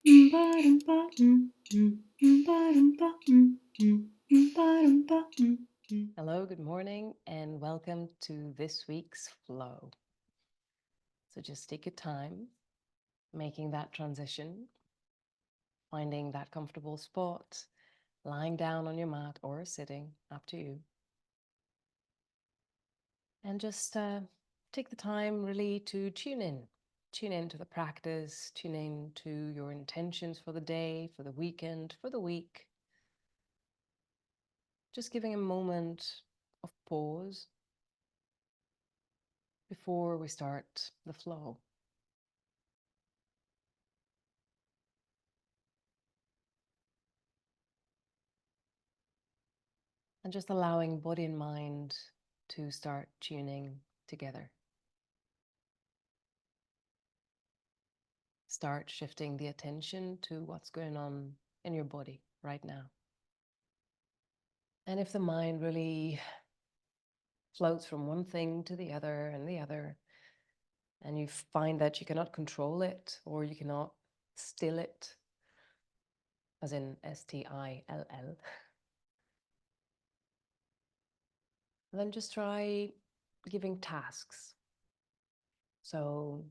Hello, good morning, and welcome to this week's flow. So just take your time making that transition, finding that comfortable spot, lying down on your mat or sitting, up to you. And just take the time really to tune in. Tune in to the practice, tune in to your intentions for the day, for the weekend, for the week. Just giving a moment of pause before we start the flow. And just allowing body and mind to start tuning together. Start shifting the attention to what's going on in your body right now. And if the mind really floats from one thing to the other and the other, and you find that you cannot control it or you cannot still it, as in S-T-I-L-L, then just try giving tasks. So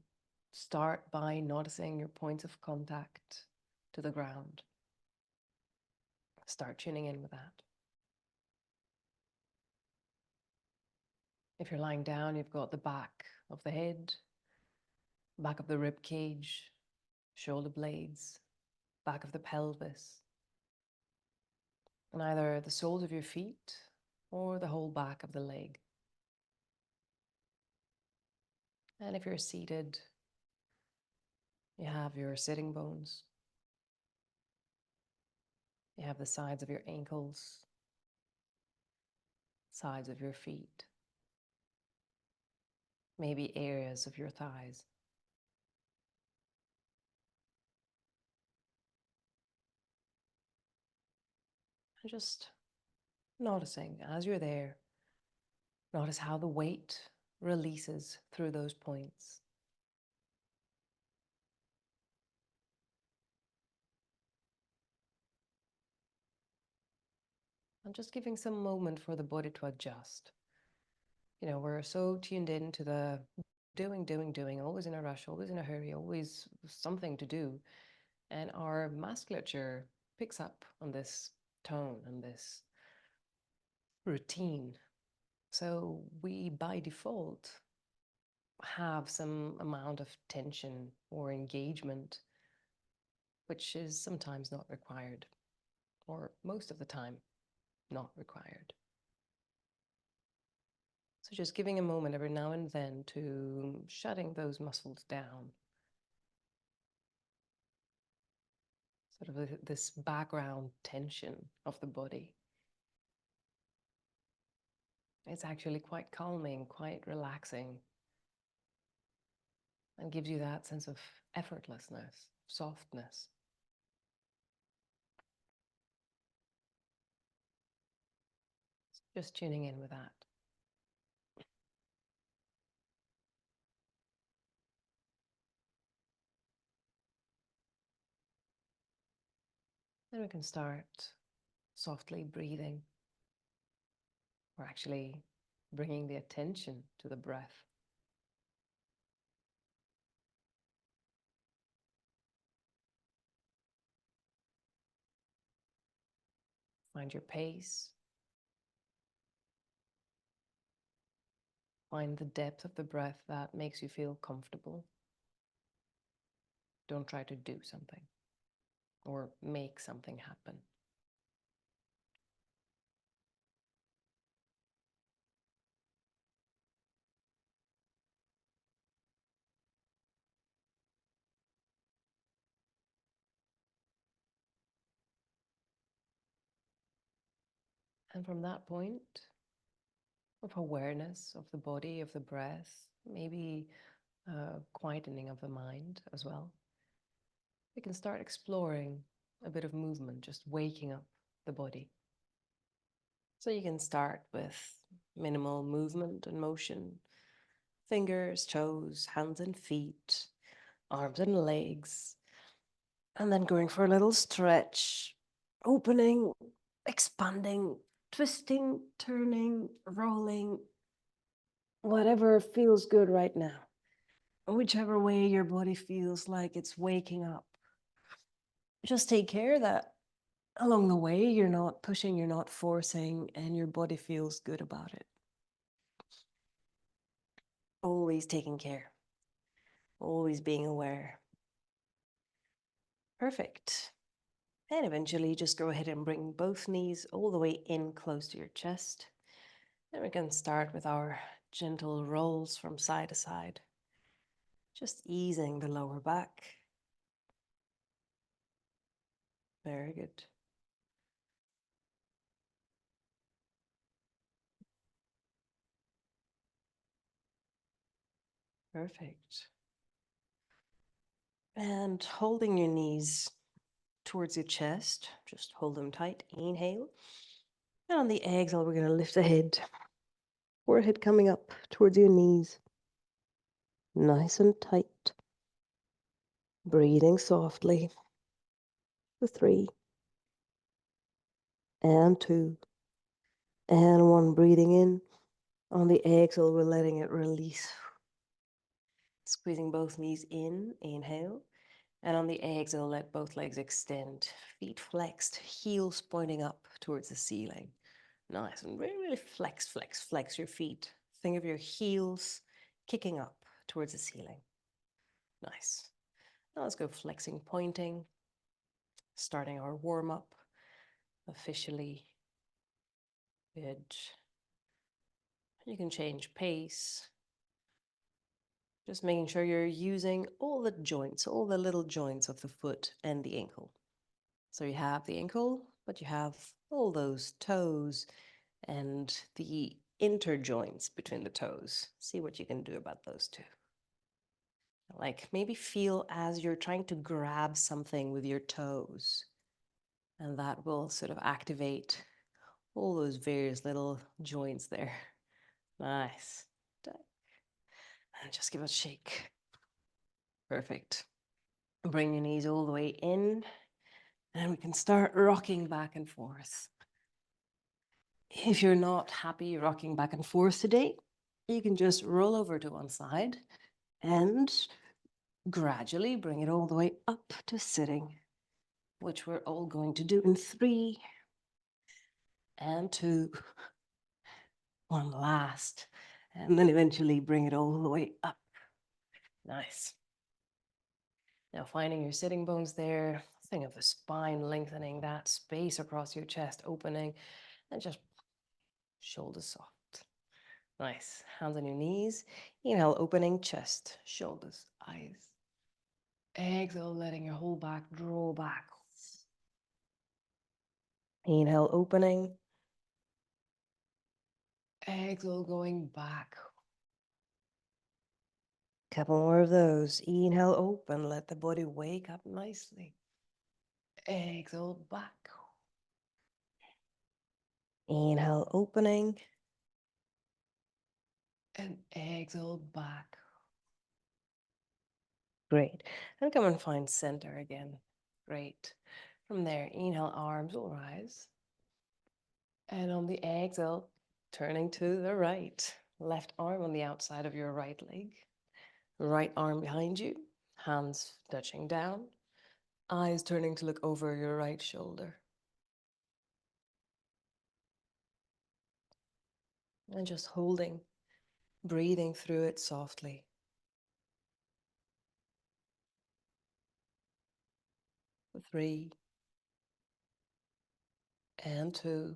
start by noticing your points of contact to the ground. Start tuning in with that. If you're lying down, you've got the back of the head, back of the rib cage, shoulder blades, back of the pelvis, and either the soles of your feet or the whole back of the leg. And if you're seated, you have your sitting bones. You have the sides of your ankles, sides of your feet, maybe areas of your thighs. And just noticing as you're there, notice how the weight releases through those points. And just giving some moment for the body to adjust. You know, we're so tuned in to the doing, always in a rush, always in a hurry, always something to do. And our musculature picks up on this tone and this routine. So we, by default, have some amount of tension or engagement, which is sometimes not required, or most of the time not required. So just giving a moment every now and then to shutting those muscles down. Sort of this background tension of the body. It's actually quite calming, quite relaxing, and gives you that sense of effortlessness, softness. Just tuning in with that. Then we can start softly breathing, or actually bringing the attention to the breath. Find your pace. Find the depth of the breath that makes you feel comfortable. Don't try to do something or make something happen. And from that point of awareness of the body, of the breath, maybe quietening of the mind as well, we can start exploring a bit of movement, just waking up the body. So you can start with minimal movement and motion, fingers, toes, hands and feet, arms and legs, And then going for a little stretch, opening, expanding, twisting, turning, rolling, whatever feels good right now. Whichever way your body feels like it's waking up. Just take care that along the way, you're not pushing, you're not forcing, and your body feels good about it. Always taking care, always being aware. Perfect. And eventually just go ahead and bring both knees all the way in close to your chest. And we can start with our gentle rolls from side to side. Just easing the lower back. Very good. Perfect. And holding your knees towards your chest, just hold them tight. Inhale. And on the exhale, we're going to lift the head. Forehead coming up towards your knees. Nice and tight. Breathing softly. For 3. And 2. And 1. Breathing in. On the exhale, we're letting it release. Squeezing both knees in. Inhale. And on the exhale, let both legs extend. Feet flexed, heels pointing up towards the ceiling. Nice. And really, really flex, flex, flex your feet. Think of your heels kicking up towards the ceiling. Nice. Now let's go flexing, pointing. Starting our warm-up officially. Good. You can change pace. Just making sure you're using all the joints, all the little joints of the foot and the ankle. So you have the ankle, but you have all those toes and the interjoints between the toes. See what you can do about those two. Like maybe feel as you're trying to grab something with your toes, and that will sort of activate all those various little joints there. Nice. And just give it a shake. Perfect. Bring your knees all the way in, and we can start rocking back and forth. If you're not happy rocking back and forth today, you can just roll over to one side and gradually bring it all the way up to sitting, which we're all going to do in 3 and 2. One last, and then eventually bring it all the way up. Nice. Now finding your sitting bones there, think of the spine lengthening, that space across your chest opening, and just shoulders soft. Nice. Hands on your knees. Inhale, opening chest, shoulders, eyes. Exhale, letting your whole back draw back. Inhale, opening. Exhale, going back. Couple more of those. Inhale, open. Let the body wake up nicely. Exhale, back. Inhale, opening. And exhale, back. Great. And come and find center again. Great. From there, inhale, arms will rise. And on the exhale, turning to the right. Left arm on the outside of your right leg. Right arm behind you. Hands touching down. Eyes turning to look over your right shoulder. And just holding, breathing through it softly. For 3 and 2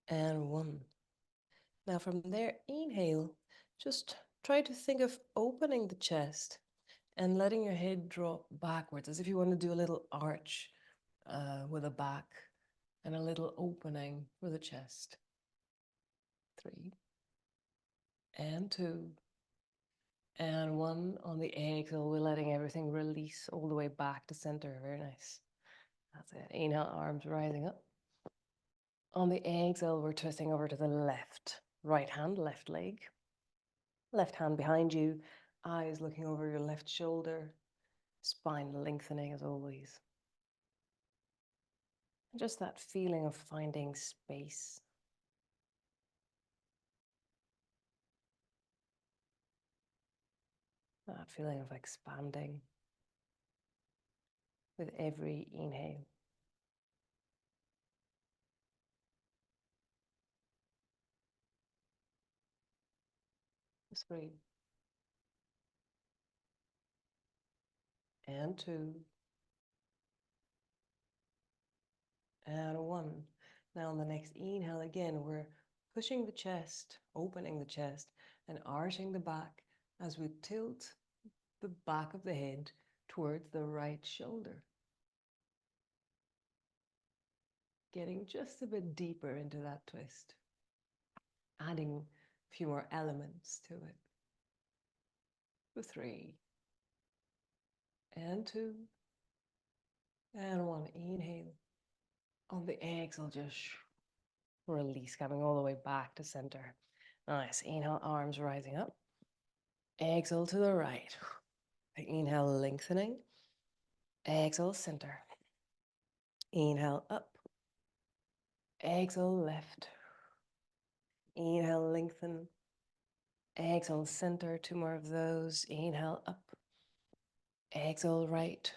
and 1. Now from there, inhale, just try to think of opening the chest and letting your head drop backwards, as if you want to do a little arch with the back and a little opening for the chest. 3 and 2 and 1. On the exhale, we're letting everything release all the way back to center. Very nice. That's it. Inhale, arms rising up. On the exhale, we're twisting over to the left. Right hand, left leg. Left hand behind you, eyes looking over your left shoulder. Spine lengthening as always. And just that feeling of finding space. That feeling of expanding with every inhale. Just breathe. And 2. And 1. Now on the next inhale again, we're pushing the chest, opening the chest, and arching the back as we tilt the back of the head towards the right shoulder. Getting just a bit deeper into that twist. Adding a few more elements to it. For 3. And 2. And 1. Inhale. On the exhale, just release, coming all the way back to center. Nice. Inhale, arms rising up. Exhale to the right. Inhale, lengthening. Exhale, center. Inhale, up. Exhale, left. Inhale, lengthen. Exhale, center. 2 more of those. Inhale, up. Exhale, right.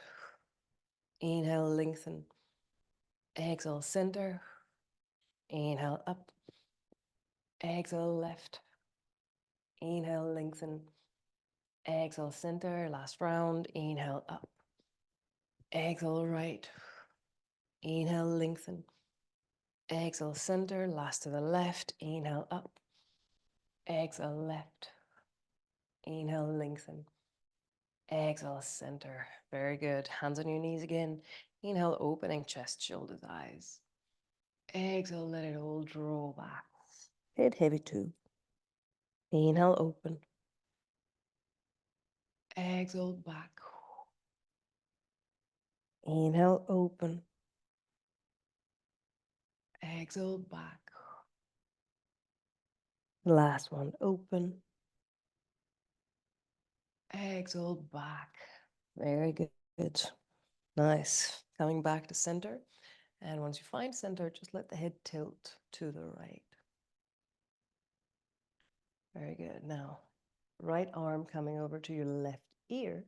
Inhale, lengthen. Exhale, center. Inhale, up. Exhale, left. Inhale, lengthen. Exhale, center. Last round. Inhale, up. Exhale, right. Inhale, lengthen. Exhale, center. Last to the left. Inhale, up. Exhale, left. Inhale, lengthen. Exhale, center. Very good. Hands on your knees again. Inhale, opening chest, shoulders, eyes. Exhale, let it all draw back. Head heavy too. Inhale, open. Exhale, back. Inhale, open. Exhale, back. Last one, open. Exhale, back. Very good. Nice. Coming back to center. And once you find center, just let the head tilt to the right. Very good. Now, right arm coming over to your left ear.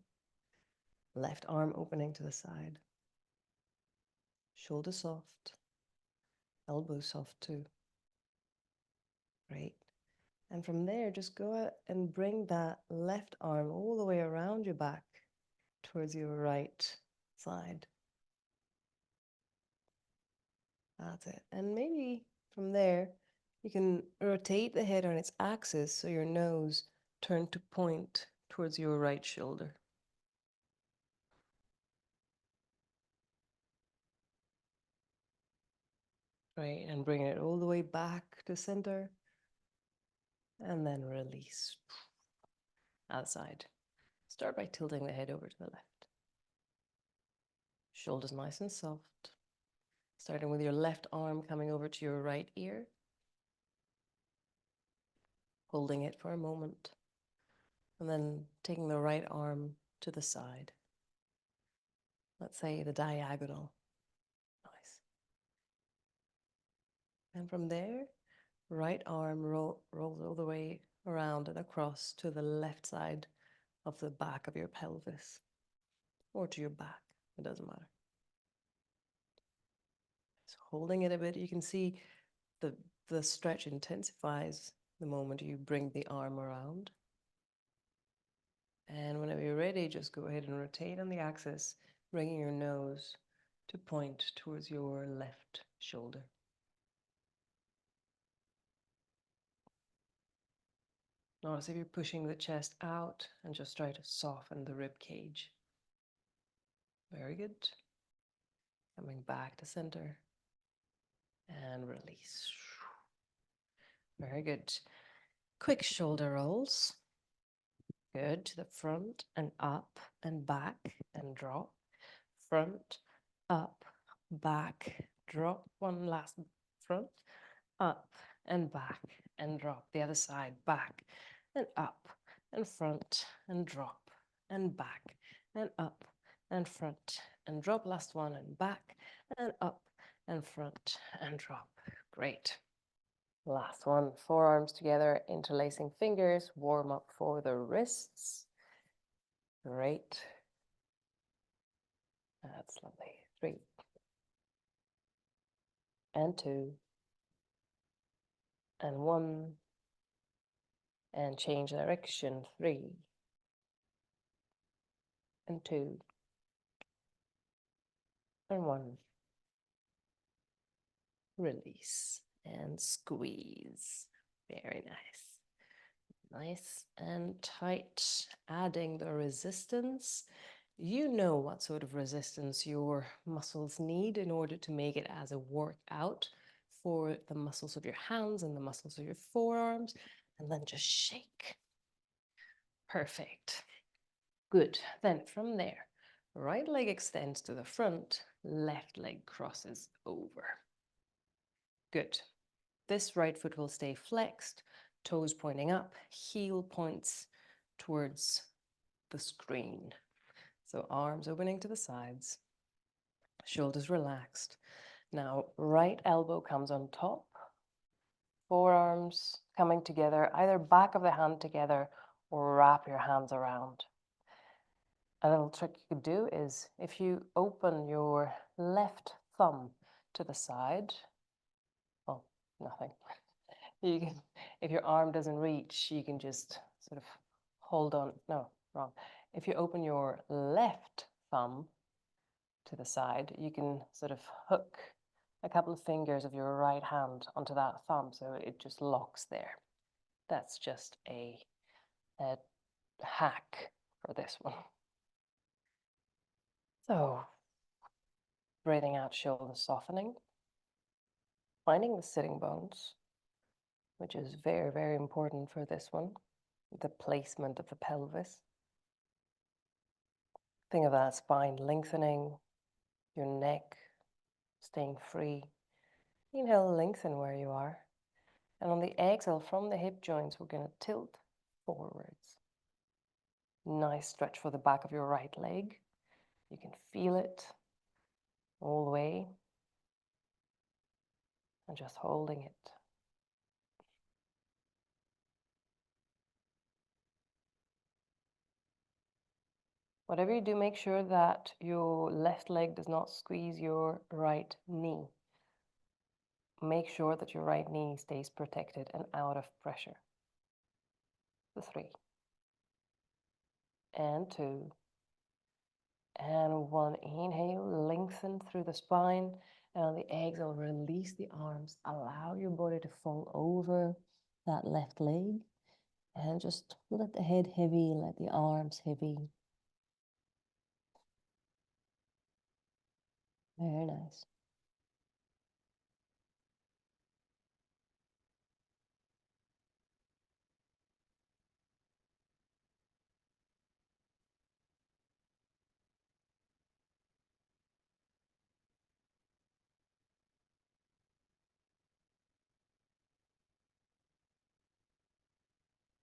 Left arm opening to the side. Shoulder soft. Elbow soft too. Great. And from there, just go out and bring that left arm all the way around your back towards your right side. That's it. And maybe from there, you can rotate the head on its axis so your nose turned to point towards your right shoulder. Right, and bring it all the way back to center. And then release. Outside. Start by tilting the head over to the left. Shoulders nice and soft. Starting with your left arm coming over to your right ear. Holding it for a moment. And then taking the right arm to the side. Let's say the diagonal. Nice. And from there, right arm rolls all the way around and across to the left side of the back of your pelvis. Or to your back, it doesn't matter. So holding it a bit, you can see the stretch intensifies the moment you bring the arm around. And whenever you're ready, just go ahead and rotate on the axis, bringing your nose to point towards your left shoulder. Notice if you're pushing the chest out and just try to soften the rib cage. Very good. Coming back to center and release. Very good. Quick shoulder rolls. Good. To the front and up and back and drop. Front, up, back, drop. One last front, up and back and drop. The other side, back and up and front and drop and back and up and front and drop. Last one, and back and up and front and drop. Great. Last one, forearms together, interlacing fingers, warm up for the wrists. Great. That's lovely. 3 and 2 and 1 and change direction. 3 and 2 and 1. Release and squeeze. Very nice. Nice and tight. Adding the resistance. You know what sort of resistance your muscles need in order to make it as a workout for the muscles of your hands and the muscles of your forearms. And then just shake. Perfect. Good. Then from there, right leg extends to the front, left leg crosses over. Good. This right foot will stay flexed, toes pointing up, heel points towards the screen. So arms opening to the sides, shoulders relaxed. Now, right elbow comes on top, forearms coming together, either back of the hand together or wrap your hands around. A little trick you could do is if you open your left thumb to the side, well, nothing. You can, if your arm doesn't reach, you can just sort of hold on. No, wrong. If you open your left thumb to the side, you can sort of hook a couple of fingers of your right hand onto that thumb so it just locks there. That's just a hack for this one. So, breathing out, shoulders softening, finding the sitting bones, which is very, very important for this one, the placement of the pelvis. Think of that spine lengthening, your neck staying free. Inhale, lengthen where you are. And on the exhale from the hip joints, we're going to tilt forwards. Nice stretch for the back of your right leg. You can feel it all the way. And just holding it. Whatever you do, make sure that your left leg does not squeeze your right knee. Make sure that your right knee stays protected and out of pressure. The 3 and 2 and 1. Inhale, lengthen through the spine, and on the exhale, release the arms. Allow your body to fall over that left leg, and just let the head heavy, let the arms heavy. Very nice.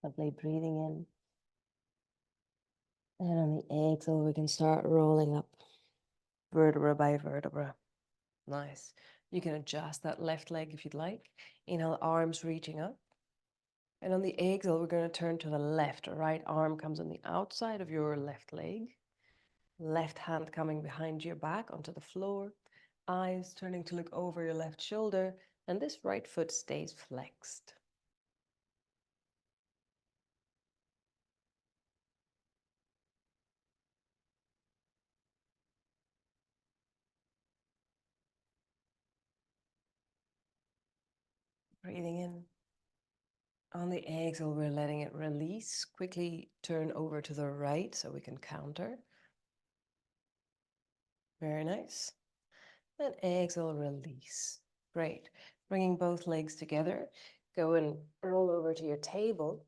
Lovely, breathing in. And on the exhale, we can start rolling up vertebra by vertebra. Nice. You can adjust that left leg if you'd like. Inhale, arms reaching up. And on the exhale, we're going to turn to the left. Right arm comes on the outside of your left leg. Left hand coming behind your back onto the floor. Eyes turning to look over your left shoulder. And this right foot stays flexed. Breathing in. On the exhale, we're letting it release. Quickly turn over to the right so we can counter. Very nice. And exhale, release. Great. Bringing both legs together. Go and roll over to your table.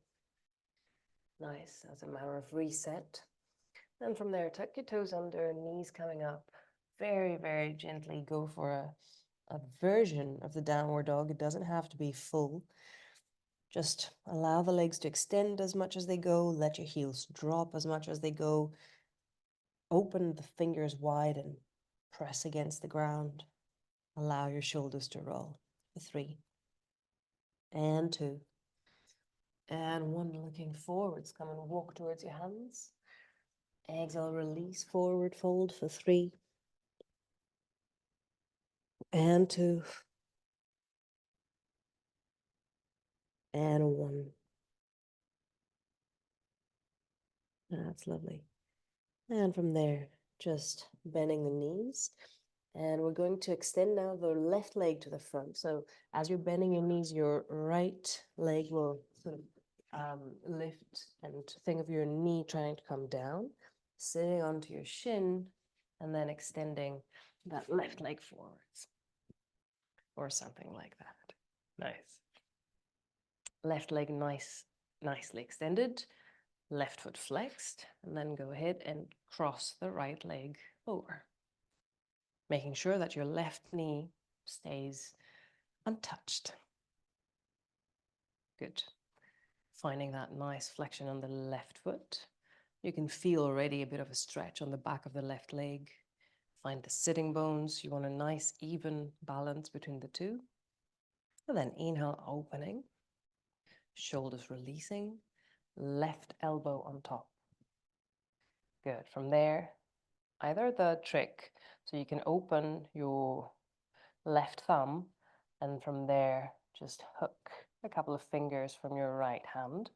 Nice, as a matter of reset. And from there, tuck your toes under, knees coming up. Very, very gently go for a version of the downward dog. It doesn't have to be full. Just allow the legs to extend as much as they go. Let your heels drop as much as they go. open the fingers wide and press against the ground. Allow your shoulders to roll. For 3 and 2 and 1. Looking forwards. Come and walk towards your hands. Exhale, release, forward fold for 3 and 2 and 1. That's lovely. And from there, just bending the knees. And we're going to extend now the left leg to the front. So as you're bending your knees, your right leg will sort of lift, and think of your knee trying to come down, sitting onto your shin, and then extending that left leg forwards or something like that. Nice. Left leg nicely extended, left foot flexed, and then go ahead and cross the right leg over, making sure that your left knee stays untouched. Good. Finding that nice flexion on the left foot. You can feel already a bit of a stretch on the back of the left leg. Find the sitting bones. You want a nice even balance between the two. And then inhale, opening. Shoulders releasing. Left elbow on top. Good. From there, either the trick, so you can open your left thumb, and from there just hook a couple of fingers from your right hand,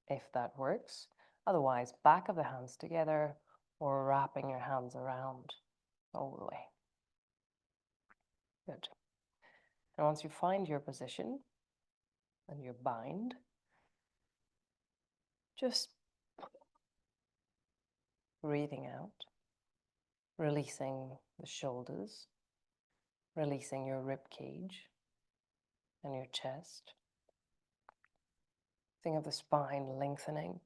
if that works. Otherwise, back of the hands together or wrapping your hands around all the way. Good. And once you find your position and your bind, just breathing out, releasing the shoulders, releasing your rib cage and your chest. Think of the spine lengthening.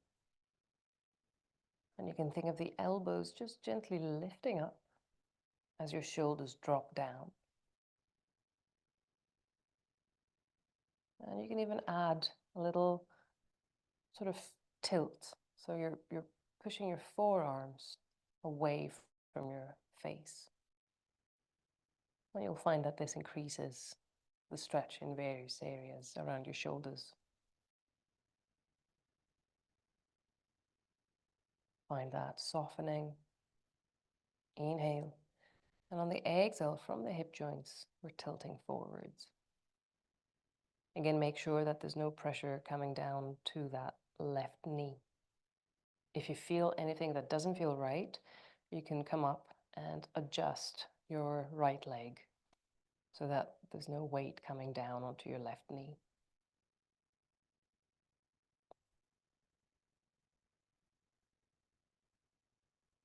And you can think of the elbows just gently lifting up as your shoulders drop down. And you can even add a little sort of tilt. So you're pushing your forearms away from your face. And you'll find that this increases the stretch in various areas around your shoulders. Find that softening. Inhale. And on the exhale from the hip joints, we're tilting forwards. Again, make sure that there's no pressure coming down to that left knee. If you feel anything that doesn't feel right, you can come up and adjust your right leg so that there's no weight coming down onto your left knee.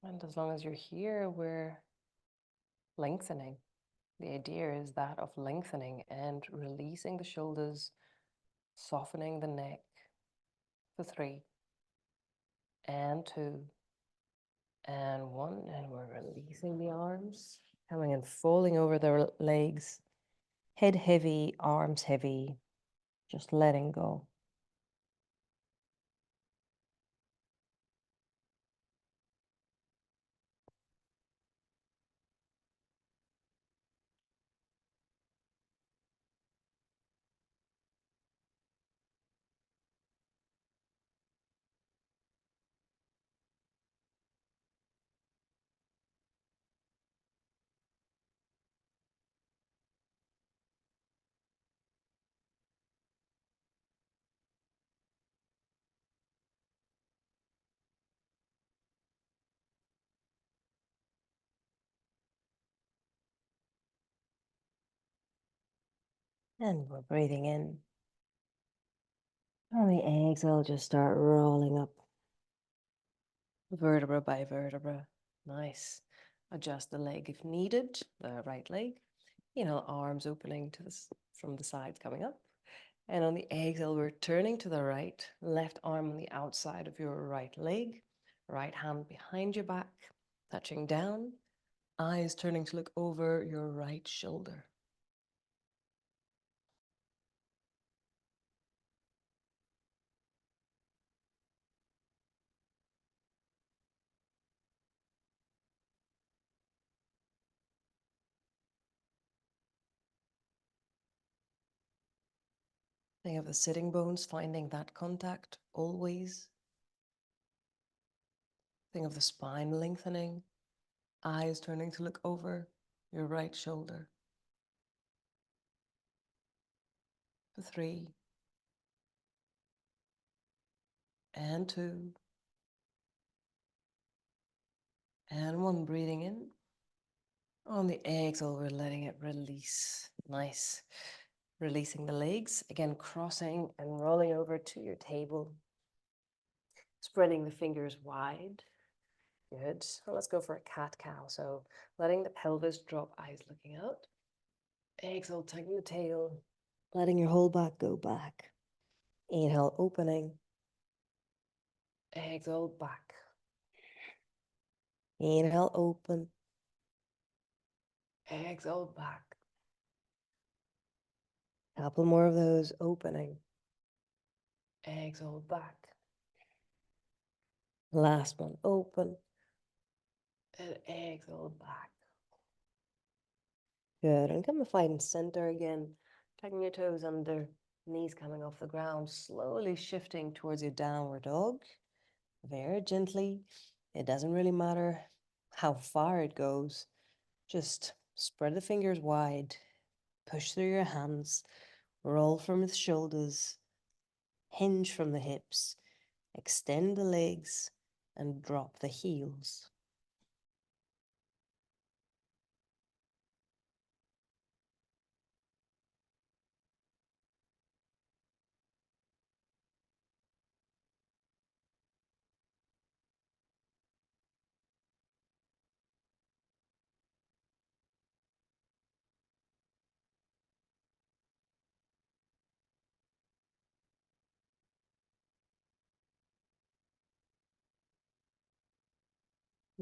And as long as you're here, we're lengthening. The idea is that of lengthening and releasing the shoulders, softening the neck for 3 and 2 and 1. And we're releasing the arms, coming and falling over the legs, head heavy, arms heavy, just letting go. And we're breathing in. On the exhale, just start rolling up, vertebra by vertebra. Nice. Adjust the leg if needed, the right leg. Arms opening to from the sides coming up. And on the exhale, we're turning to the right, left arm on the outside of your right leg, right hand behind your back, touching down, eyes turning to look over your right shoulder. Think of the sitting bones, finding that contact always. Think of the spine lengthening, eyes turning to look over your right shoulder. For 3, and 2, and 1. Breathing in. On the exhale, we're letting it release. Nice. Releasing the legs. Again, crossing and rolling over to your table. Spreading the fingers wide. Good. Well, let's go for a cat-cow. So letting the pelvis drop, eyes looking out. Exhale, tucking the tail. Letting your whole back go back. Inhale, opening. Exhale, back. Inhale, open. Exhale, back. Couple more of those, opening. Exhale, back. Last one, open. And exhale, back. Good, and come and find center again. Tucking your toes under, knees coming off the ground, slowly shifting towards your downward dog. Very gently. It doesn't really matter how far it goes. Just spread the fingers wide, push through your hands, roll from the shoulders, hinge from the hips, extend the legs, and drop the heels.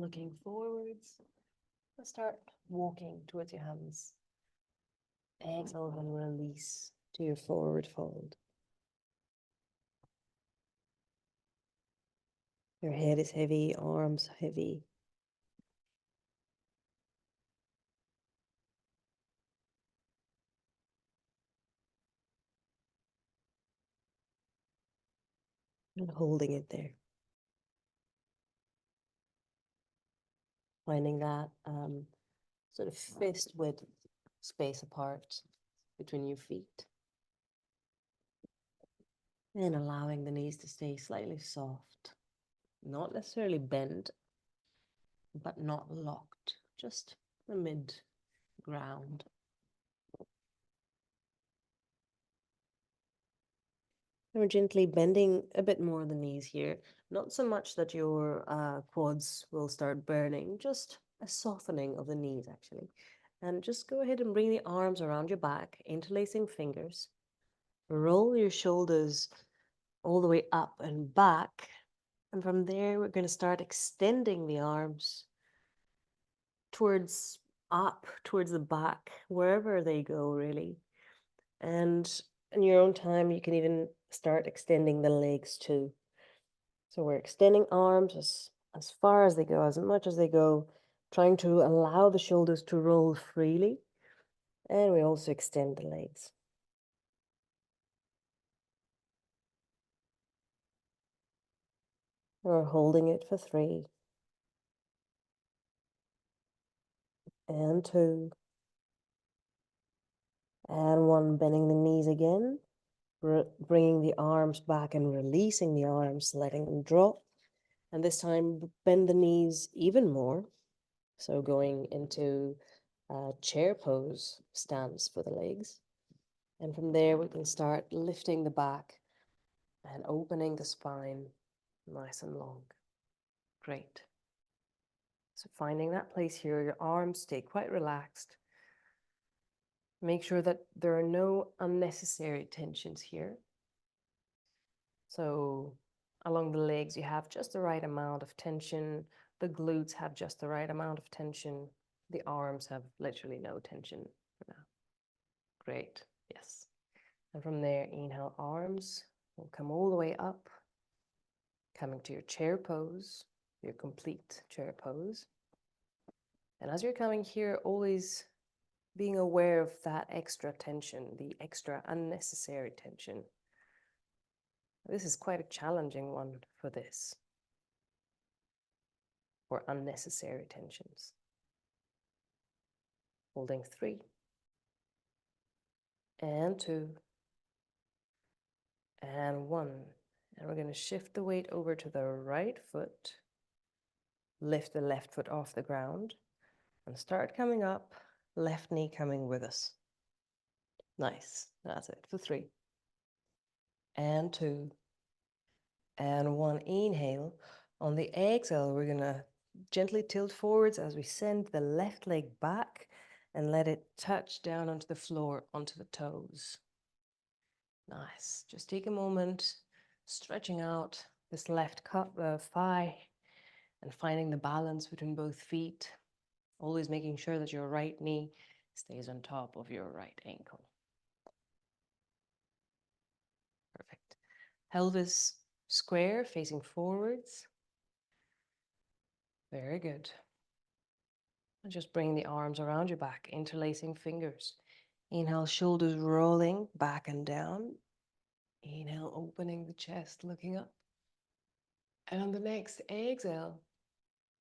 Looking forwards, let's start walking towards your hands. Exhale and release to your forward fold. Your head is heavy, arms heavy. And holding it there. Finding that sort of fist width space apart between your feet. And allowing the knees to stay slightly soft. Not necessarily bent, but not locked. Just the mid ground. And we're gently bending a bit more the knees here. Not so much that your quads will start burning, just a softening of the knees actually. And just go ahead and bring the arms around your back, interlacing fingers. Roll your shoulders all the way up and back. And from there, we're going to start extending the arms towards up, towards the back, wherever they go really. And in your own time, you can even start extending the legs too. So we're extending arms as far as they go, as much as they go, trying to allow the shoulders to roll freely. And we also extend the legs. We're holding it for 3. And 2. And 1, bending the knees again. Bringing the arms back and releasing the arms, letting them drop. And this time, bend the knees even more. So going into chair pose stance for the legs. And from there, we can start lifting the back and opening the spine nice and long. Great. So finding that place here, your arms stay quite relaxed. Make sure that there are no unnecessary tensions here. So along the legs, you have just the right amount of tension. The glutes have just the right amount of tension. The arms have literally no tension for now. Great, yes. And from there, inhale, arms will come all the way up, coming to your chair pose, your complete chair pose. And as you're coming here, always being aware of that extra tension, the extra unnecessary tension. This is quite a challenging one for this, for unnecessary tensions. Holding 3, and 2, and 1. And we're going to shift the weight over to the right foot, lift the left foot off the ground, and start coming up, left knee coming with us. Nice. That's it for 3, and 2, and 1. Inhale. On the exhale, we're going to gently tilt forwards as we send the left leg back and let it touch down onto the floor, onto the toes. Nice. Just take a moment, stretching out this left thigh and finding the balance between both feet, always making sure that your right knee stays on top of your right ankle. Perfect. Pelvis square, facing forwards. Very good. And just bring the arms around your back, interlacing fingers. Inhale, shoulders rolling back and down. Inhale, opening the chest, looking up. And on the next exhale,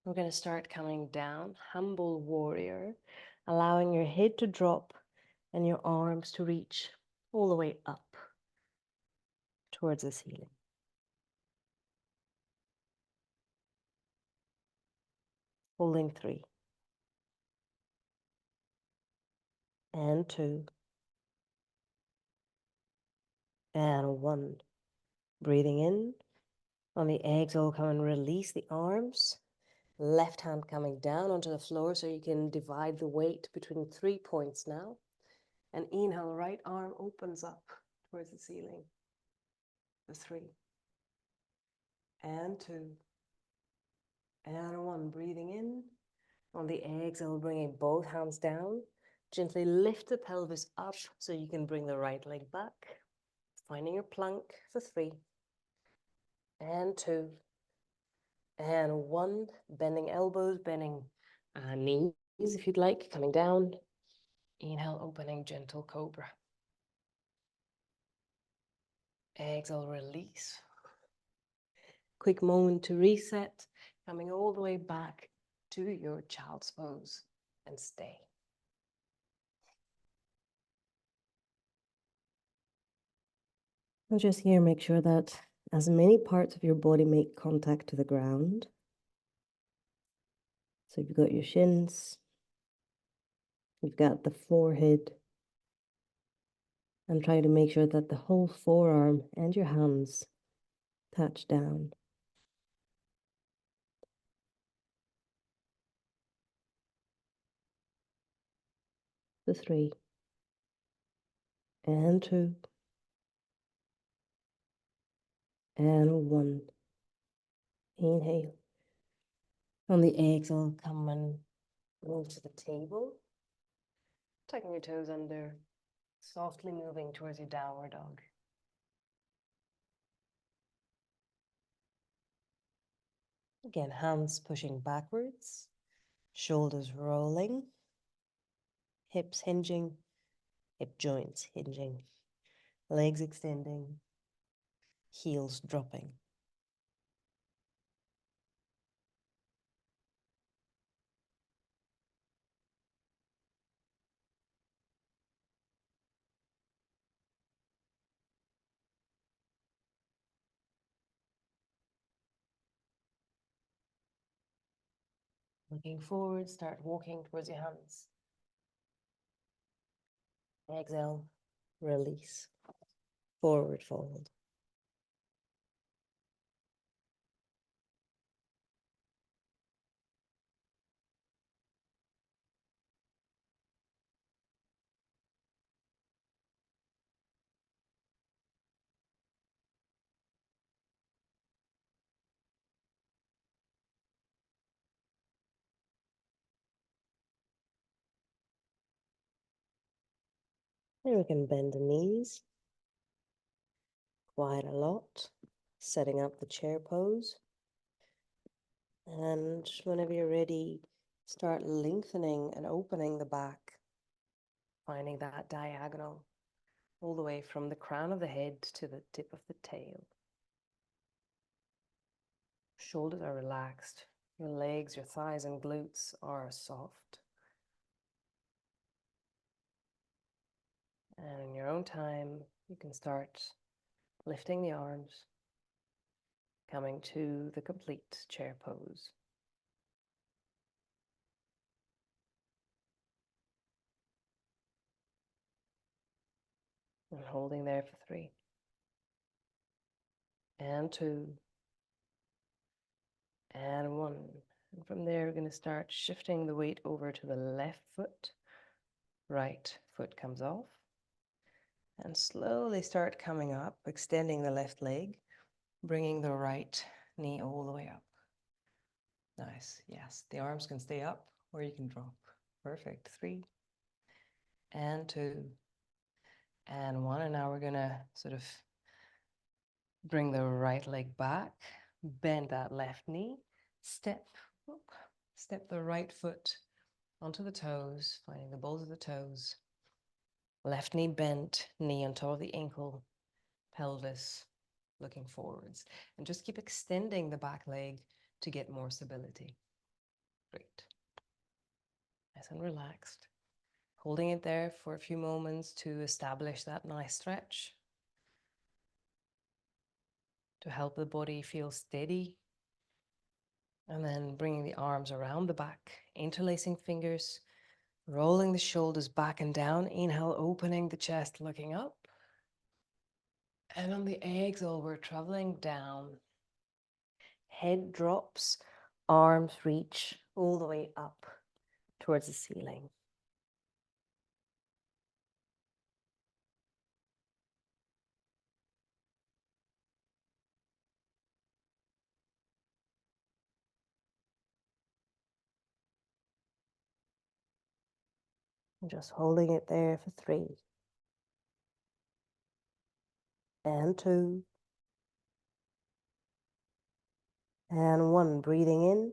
we're going to start coming down, humble warrior, allowing your head to drop and your arms to reach all the way up towards the ceiling. Holding 3, and 2, and 1. Breathing in. On the exhale, come and release the arms. Left hand coming down onto the floor so you can divide the weight between 3 points now. And inhale, right arm opens up towards the ceiling. The 3, and 2, and 1. Breathing in. On the exhale, bringing both hands down. Gently lift the pelvis up so you can bring the right leg back. Finding your plank for 3, and 2, and 1. Bending elbows, bending knees if you'd like, coming down. Inhale, opening gentle cobra. Exhale, release. Quick moment to reset, coming all the way back to your child's pose and stay. And just here, make sure that as many parts of your body make contact to the ground. So you've got your shins, you've got the forehead, and try to make sure that the whole forearm and your hands touch down. The 3, and 2, and 1. Inhale. On the exhale, come and move to the table. Tucking your toes under, softly moving towards your downward dog. Again, hands pushing backwards, shoulders rolling, hips hinging, hip joints hinging, legs extending, heels dropping. Looking forward, start walking towards your hands. Exhale, release, forward fold. And we can bend the knees quite a lot, setting up the chair pose. And whenever you're ready, start lengthening and opening the back. finding that diagonal all the way from the crown of the head to the tip of the tail. Shoulders are relaxed. Your legs, your thighs and glutes are soft. And in your own time, you can start lifting the arms, coming to the complete chair pose. And holding there for 3. And 2. And 1. And from there, we're going to start shifting the weight over to the left foot. Right foot comes off. And slowly start coming up, extending the left leg, bringing the right knee all the way up. Nice. Yes, the arms can stay up or you can drop. Perfect. 3. And 2. And 1. And now we're going to sort of bring the right leg back, bend that left knee, step the right foot onto the toes, finding the balls of the toes. Left knee bent, knee on top of the ankle, pelvis looking forwards. And just keep extending the back leg to get more stability. Great. Nice and relaxed. Holding it there for a few moments to establish that nice stretch, to help the body feel steady. And then bringing the arms around the back, interlacing fingers, rolling the shoulders back and down. Inhale, opening the chest, looking up. And on the exhale, we're traveling down. Head drops, arms reach all the way up towards the ceiling. Just holding it there for 3. And 2. And 1. Breathing in.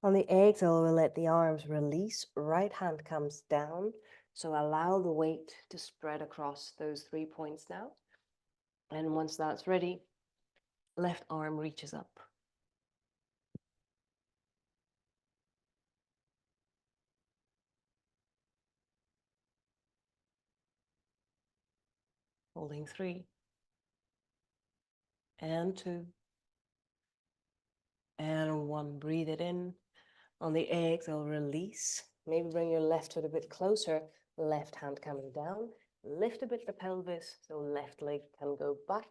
On the exhale, we'll let the arms release. Right hand comes down. So allow the weight to spread across those 3 points now. And once that's ready, left arm reaches up. Holding 3. And 2. And 1. Breathe it in. On the exhale, release. Maybe bring your left foot a bit closer. Left hand coming down. Lift a bit the pelvis so left leg can go back.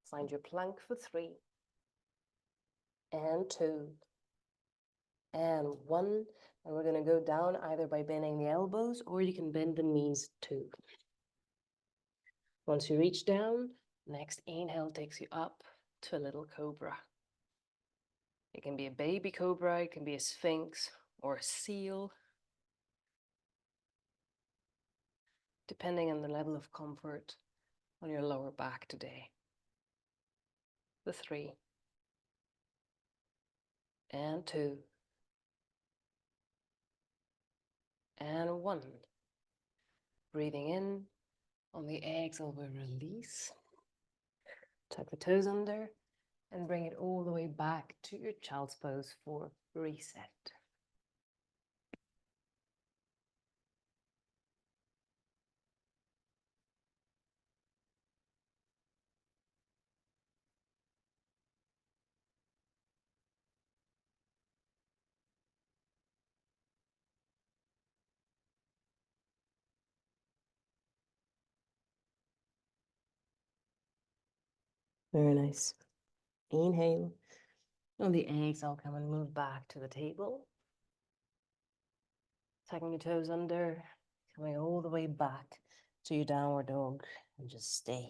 Find your plank for 3. And 2. And 1. And we're going to go down either by bending the elbows or you can bend the knees too. Once you reach down, next inhale takes you up to a little cobra. It can be a baby cobra, it can be a sphinx or a seal, depending on the level of comfort on your lower back today. The 3. And 2. And 1. Breathing in. On the exhale, we release. Tuck the toes under and bring it all the way back to your child's pose for reset. Very nice. Inhale. On the exhale, come and move back to the table. Tucking your toes under, coming all the way back to your downward dog, and just stay.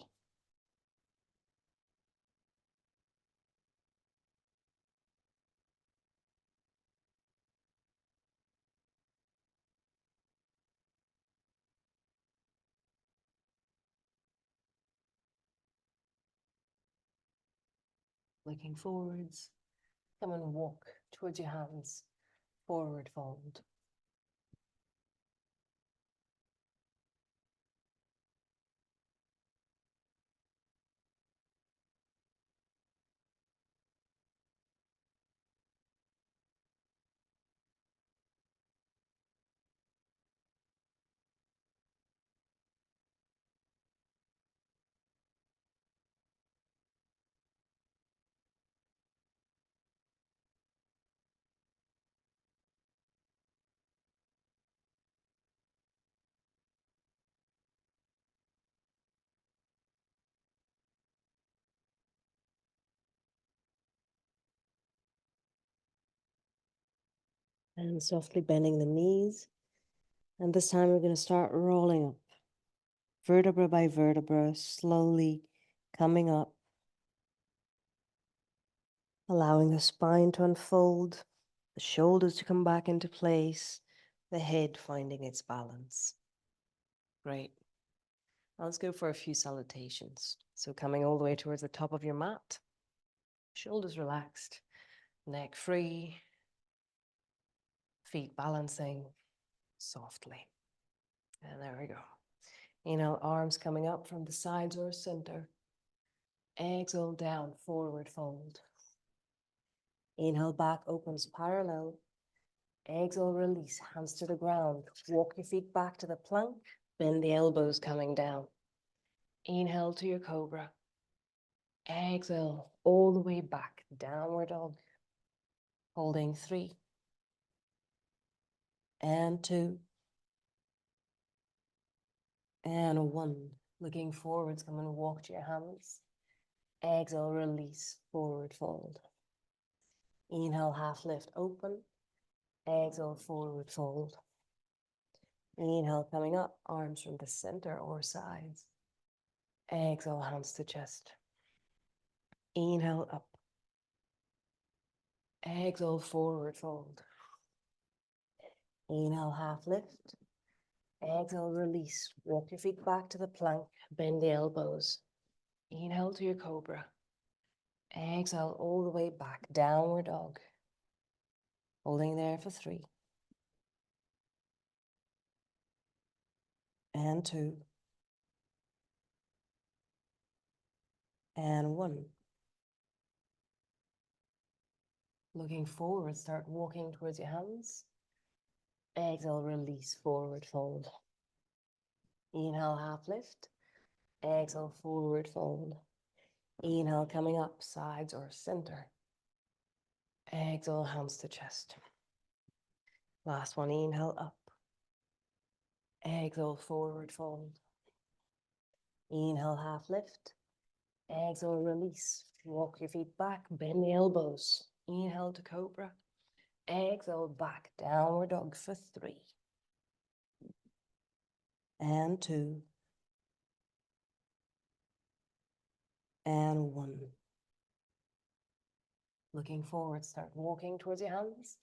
Looking forwards, come and walk towards your hands, forward fold. And softly bending the knees. And this time we're going to start rolling up, vertebra by vertebra, slowly coming up, allowing the spine to unfold, the shoulders to come back into place, the head finding its balance. Great. Now let's go for a few salutations. So coming all the way towards the top of your mat, shoulders relaxed, neck free, feet balancing softly. And there we go. Inhale, arms coming up from the sides or center. Exhale, down, forward fold. Inhale, back opens parallel. Exhale, release, hands to the ground. Walk your feet back to the plank. Bend the elbows coming down. Inhale to your cobra. Exhale, all the way back, downward dog. Holding 3. And 2. And 1. Looking forwards, come and walk to your hands. Exhale, release, forward fold. Inhale, half lift, open. Exhale, forward fold. Inhale, coming up, arms from the center or sides. Exhale, hands to chest. Inhale, up. Exhale, forward fold. Inhale, half lift. Exhale, release. Walk your feet back to the plank. Bend the elbows. Inhale to your cobra. Exhale, all the way back. Downward dog. Holding there for 3. And 2. And 1. Looking forward, start walking towards your hands. Exhale, release, forward fold. Inhale, half lift. Exhale, forward fold. Inhale, coming up, sides or center. Exhale, hands to chest. Last one, inhale, up. Exhale, forward fold. Inhale, half lift. Exhale, release. Walk your feet back, bend the elbows. Inhale to cobra. Exhale, back, downward dog for 3. And 2. And 1. Looking forward, start walking towards your hands.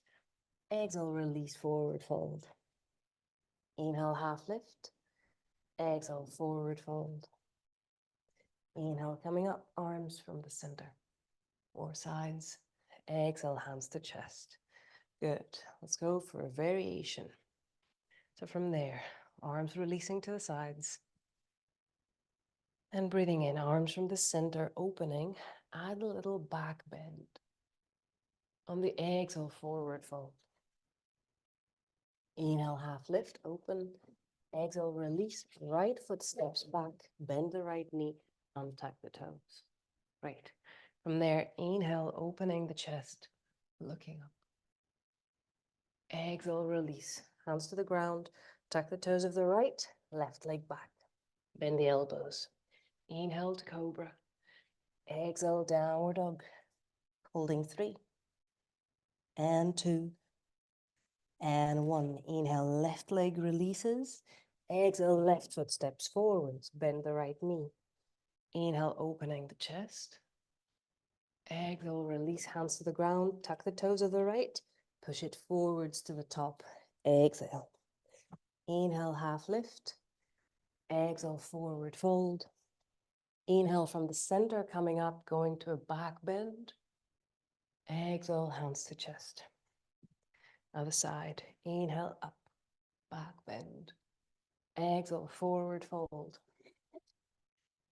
Exhale, release, forward fold. Inhale, half lift. Exhale, forward fold. Inhale, coming up, arms from the center or sides. Exhale, hands to chest. Good. Let's go for a variation. So from there, arms releasing to the sides. And breathing in, arms from the center, opening. Add a little back bend. On the exhale, forward fold. Inhale, half lift, open. Exhale, release. Right foot steps back. Bend the right knee. Untuck the toes. Right. From there, inhale, opening the chest, looking up. Exhale, release. Hands to the ground. Tuck the toes of the right, left leg back. Bend the elbows. Inhale to cobra. Exhale, downward dog. Holding 3. And 2. And 1. Inhale, left leg releases. Exhale, left foot steps forwards. Bend the right knee. Inhale, opening the chest. Exhale, release, hands to the ground. Tuck the toes of the right. Push it forwards to the top. Exhale. Inhale, half lift. Exhale, forward fold. Inhale from the center, coming up, going to a back bend. Exhale, hands to chest. Other side. Inhale, up, back bend. Exhale, forward fold.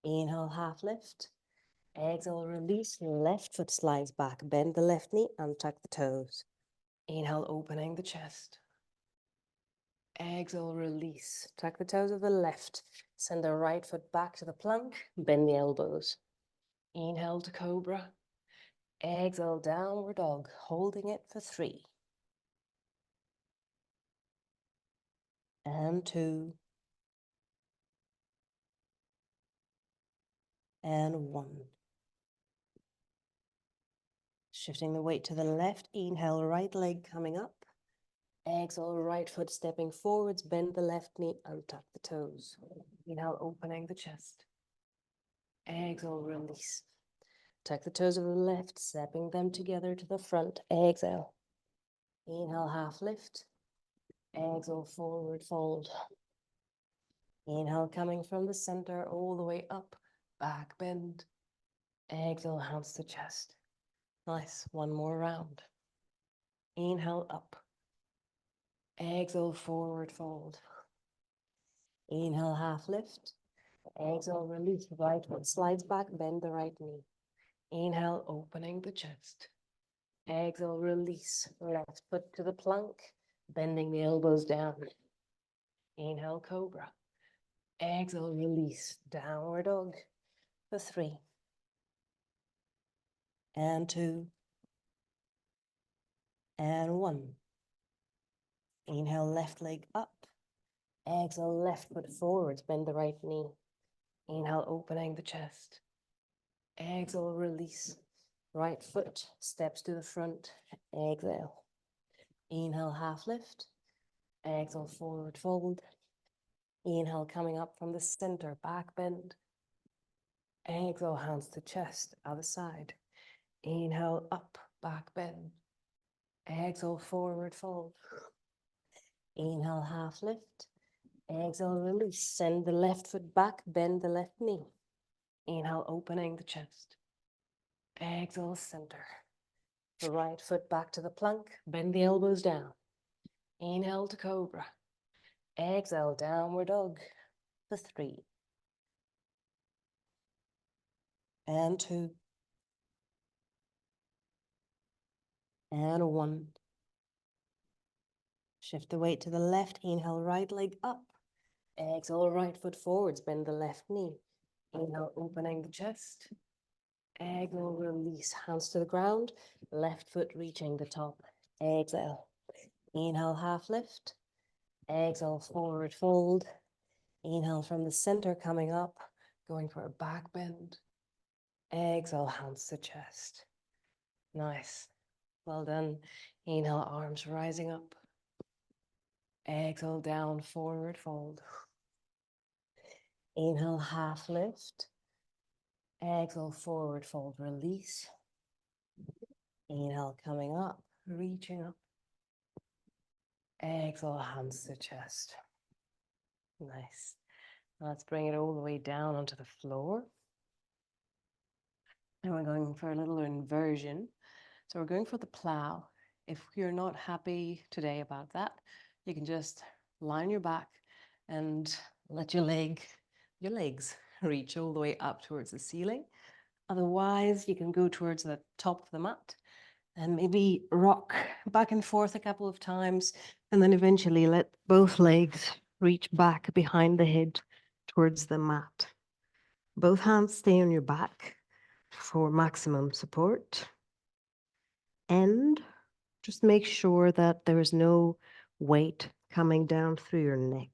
Inhale, half lift. Exhale, release. Left foot slides back. Bend the left knee and tuck the toes. Inhale, opening the chest. Exhale, release. Tuck the toes of the left. Send the right foot back to the plank. Bend the elbows. Inhale to cobra. Exhale, downward dog. Holding it for 3. And 2. And 1. Shifting the weight to the left. Inhale, right leg coming up. Exhale, right foot stepping forwards, bend the left knee and tuck the toes. Inhale, opening the chest. Exhale, release. Tuck the toes of the left, stepping them together to the front. Exhale. Inhale, half lift. Exhale, forward fold. Inhale, coming from the center all the way up, back bend. Exhale, hands to chest. Nice, one more round. Inhale, up. Exhale, forward fold. Inhale, half lift. Exhale, release. Right foot slides back, bend the right knee. Inhale, opening the chest. Exhale, release. Left foot to the plank, bending the elbows down. Inhale, cobra. Exhale, release. Downward dog for 3. And 2. And 1. Inhale, left leg up. Exhale, left foot forwards, bend the right knee. Inhale, opening the chest. Exhale, release. Right foot steps to the front. Exhale. Inhale, half lift. Exhale, forward fold. Inhale, coming up from the center, back bend. Exhale, hands to chest, other side. Inhale, up, back bend. Exhale, forward fold. Inhale, half lift. Exhale, release. Send the left foot back, bend the left knee. Inhale, opening the chest. Exhale, center. The right foot back to the plank, bend the elbows down. Inhale to cobra. Exhale, downward dog for 3. And 2. And 1. Shift the weight to the left, inhale, right leg up. Exhale, right foot forwards, bend the left knee. Inhale, opening the chest. Exhale, release, hands to the ground. Left foot reaching the top. Exhale. Inhale, half lift. Exhale, forward fold. Inhale from the center, coming up, going for a back bend. Exhale, hands to chest. Nice. Well done. Inhale, arms rising up. Exhale, down, forward fold. Inhale, half lift. Exhale, forward fold, release. Inhale, coming up, reaching up. Exhale, hands to chest. Nice. Let's bring it all the way down onto the floor. And we're going for a little inversion. So we're going for the plow. If you're not happy today about that, you can just lie on your back and let your legs reach all the way up towards the ceiling. Otherwise, you can go towards the top of the mat and maybe rock back and forth a couple of times, and then eventually let both legs reach back behind the head towards the mat. Both hands stay on your back for maximum support. And just make sure that there is no weight coming down through your neck.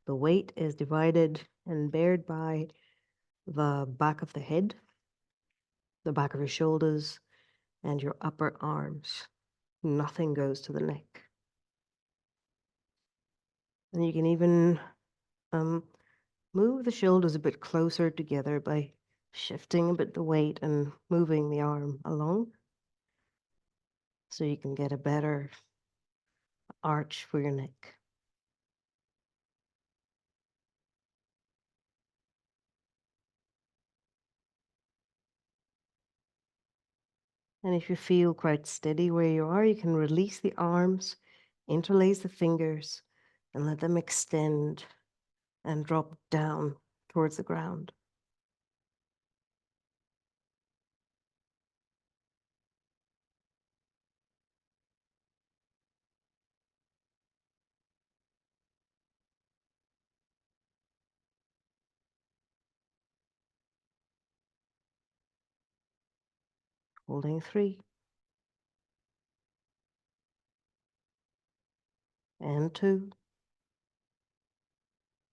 The weight is divided and bared by the back of the head, the back of your shoulders, and your upper arms. Nothing goes to the neck. And you can even move the shoulders a bit closer together by shifting a bit the weight and moving the arm along, so you can get a better arch for your neck. And if you feel quite steady where you are, you can release the arms, interlace the fingers, and let them extend and drop down towards the ground. Holding 3. And 2.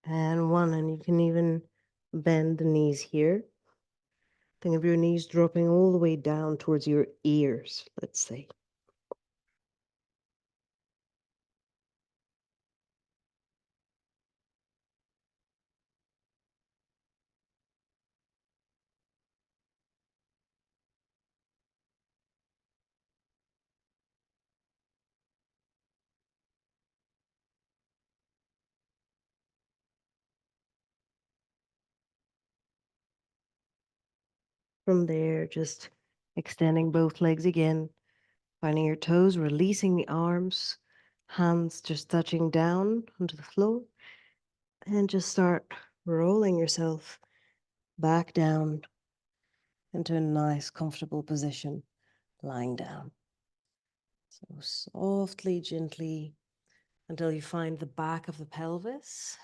And 1. And you can even bend the knees here. Think of your knees dropping all the way down towards your ears, let's say. From there, just extending both legs again, finding your toes, releasing the arms, hands just touching down onto the floor, and just start rolling yourself back down into a nice, comfortable position, lying down. So softly, gently, until you find the back of the pelvis.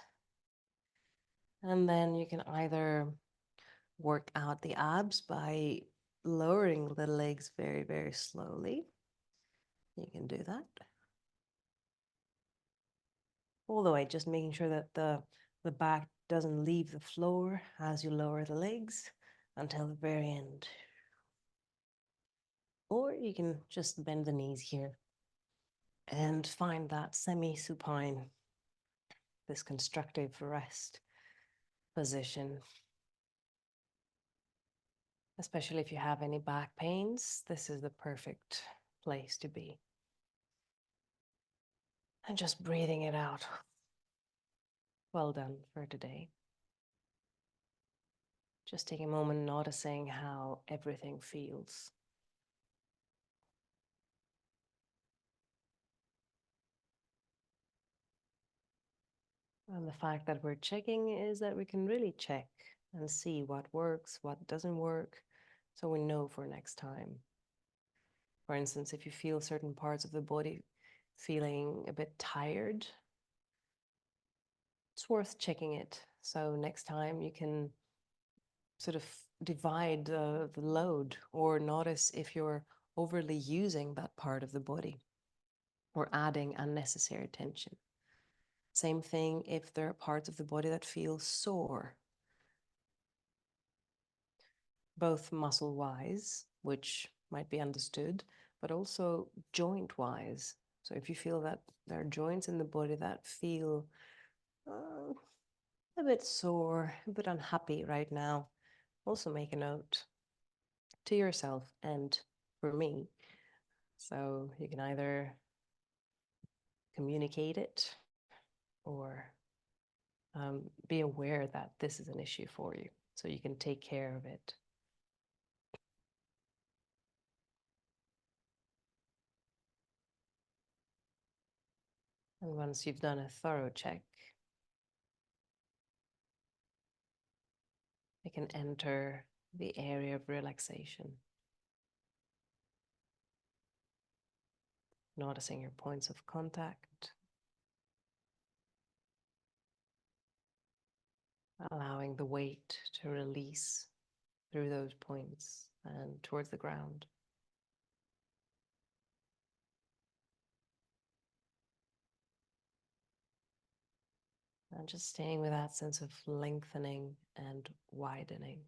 And then you can either work out the abs by lowering the legs very, very slowly. You can do that. All the way, just making sure that the back doesn't leave the floor as you lower the legs until the very end. Or you can just bend the knees here and find that semi-supine, this constructive rest position. Especially if you have any back pains, this is the perfect place to be. And just breathing it out. Well done for today. Just take a moment noticing how everything feels. And the fact that we're checking is that we can really check and see what works, what doesn't work, so we know for next time. For instance, if you feel certain parts of the body feeling a bit tired, it's worth checking it. So next time you can sort of divide the load, or notice if you're overly using that part of the body or adding unnecessary tension. Same thing if there are parts of the body that feel sore, both muscle-wise, which might be understood, but also joint-wise. So if you feel that there are joints in the body that feel a bit sore, a bit unhappy right now, also make a note to yourself and for me. So you can either communicate it or be aware that this is an issue for you, so you can take care of it. And once you've done a thorough check, you can enter the area of relaxation, noticing your points of contact, allowing the weight to release through those points and towards the ground. And just staying with that sense of lengthening and widening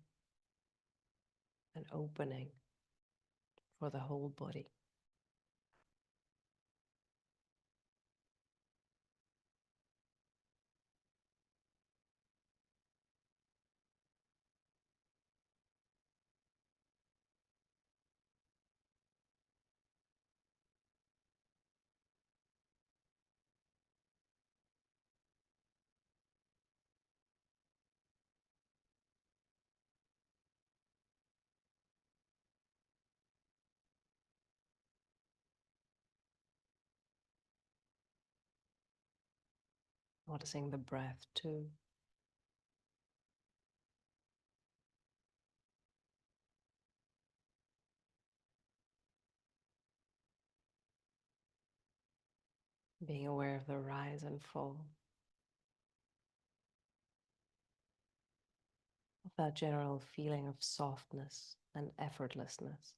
and opening for the whole body. Noticing the breath too. Being aware of the rise and fall of that general feeling of softness and effortlessness.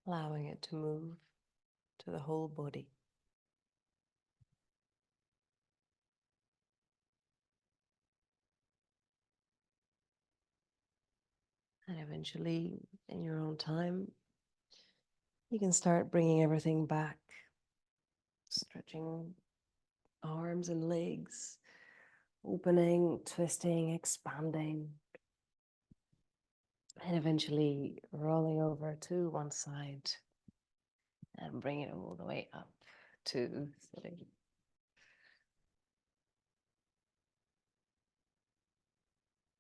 Allowing it to move to the whole body. And eventually, in your own time, you can start bringing everything back, stretching arms and legs, opening, twisting, expanding, and eventually rolling over to one side and bring it all the way up to sitting.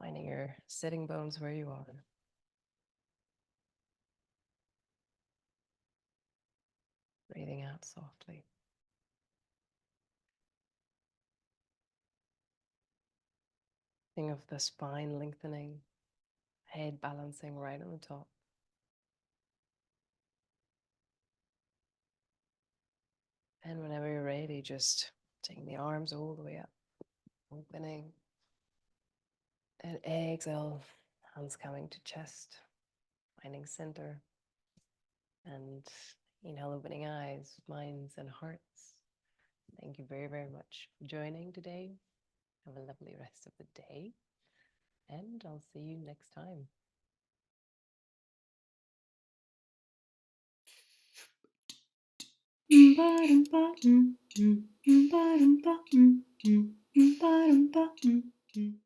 Finding your sitting bones where you are. Breathing out softly. Think of the spine lengthening, head balancing right on the top. And whenever you're ready, just taking the arms all the way up, opening. And exhale, hands coming to chest, finding center. And inhale, opening eyes, minds, and hearts. Thank you very, very much for joining today. Have a lovely rest of the day. And I'll see you next time. Ba-dum-ba-dum, ba-dum-ba-dum, ba-dum-ba-dum.